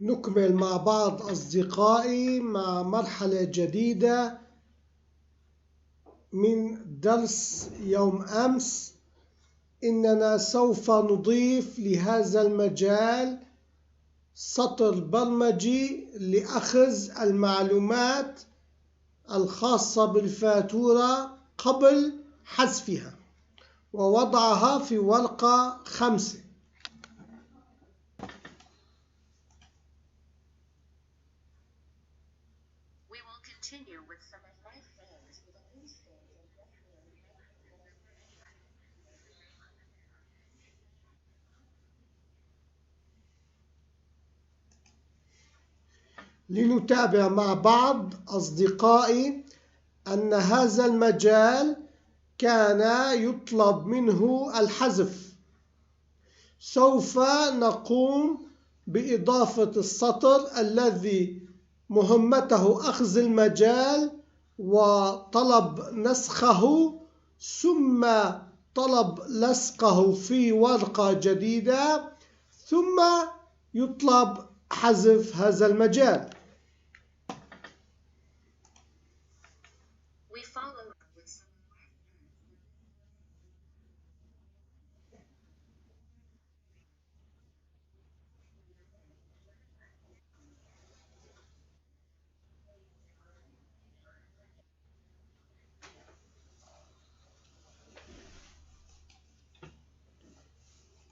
نكمل مع بعض أصدقائي مع مرحلة جديدة من درس يوم أمس. إننا سوف نضيف لهذا المجال سطر برمجي لأخذ المعلومات الخاصة بالفاتورة قبل حذفها ووضعها في ورقة 5. لنتابع مع بعض أصدقائي أن هذا المجال كان يطلب منه الحذف. سوف نقوم بإضافة السطر الذي مهمته أخذ المجال وطلب نسخه ثم طلب لصقه في ورقة جديدة ثم يطلب حذف هذا المجال.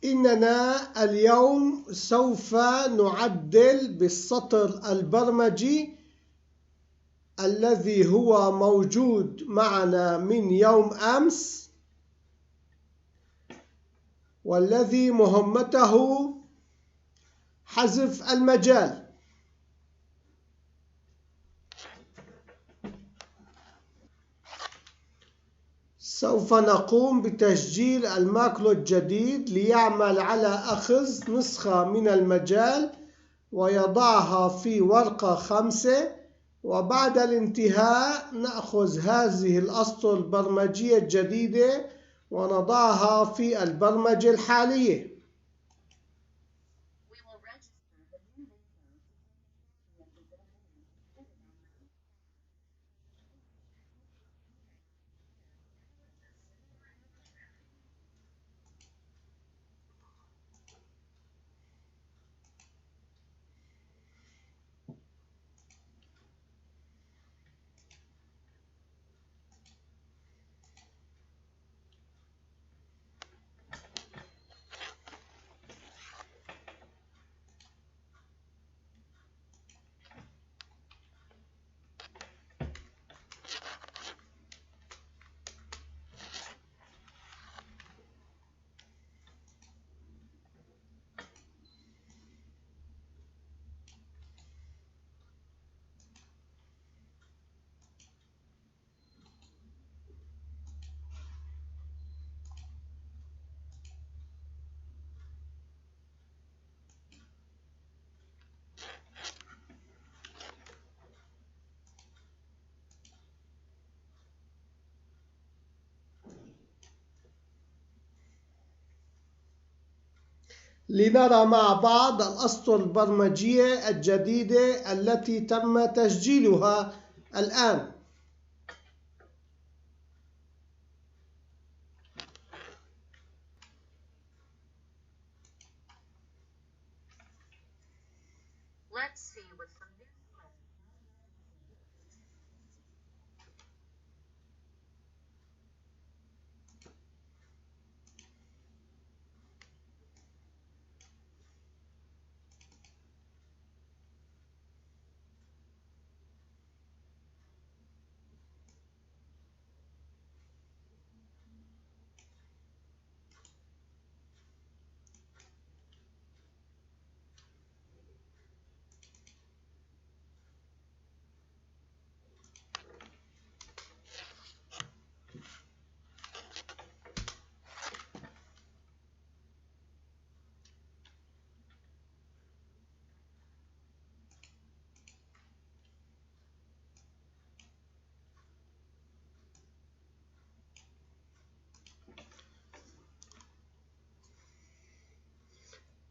إننا اليوم سوف نعدل بالسطر البرمجي الذي هو موجود معنا من يوم أمس والذي مهمته حذف المجال. سوف نقوم بتسجيل الماكرو الجديد ليعمل على أخذ نسخة من المجال ويضعها في ورقة 5، وبعد الانتهاء نأخذ هذه الأسطر البرمجية الجديدة ونضعها في البرمجة الحالية. لنرى مع بعض الأسطر البرمجية الجديدة التي تم تسجيلها الآن.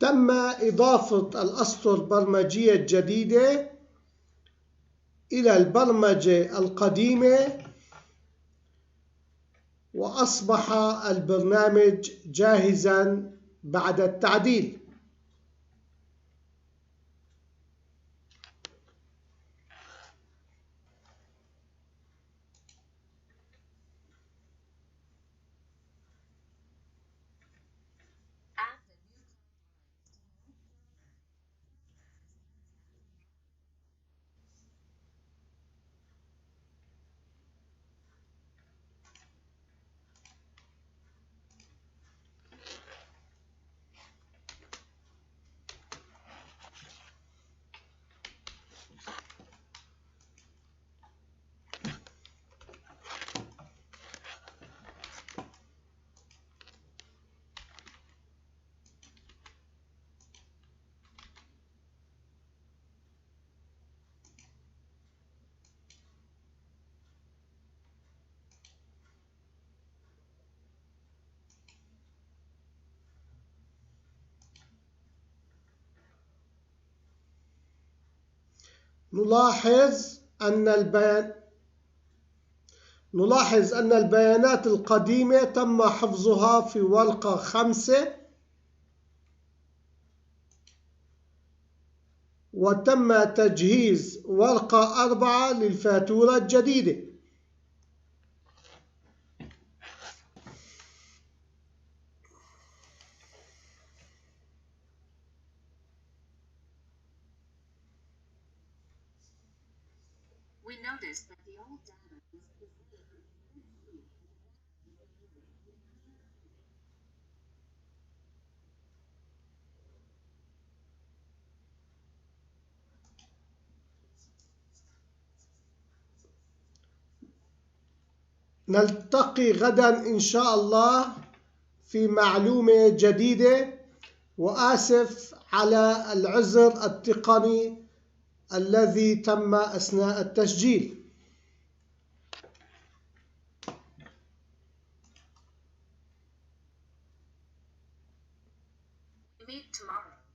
تم إضافة الأسطر البرمجية الجديدة إلى البرمجة القديمة، وأصبح البرنامج جاهزاً بعد التعديل. نلاحظ أن البيانات القديمة تم حفظها في ورقة 5، وتم تجهيز ورقة 4 للفاتورة الجديدة. We noticed that the old data was نلتقي غدا إن شاء الله في معلومة جديدة، وآسف على العذر التقني الذي تم أثناء التسجيل. meet tomorrow.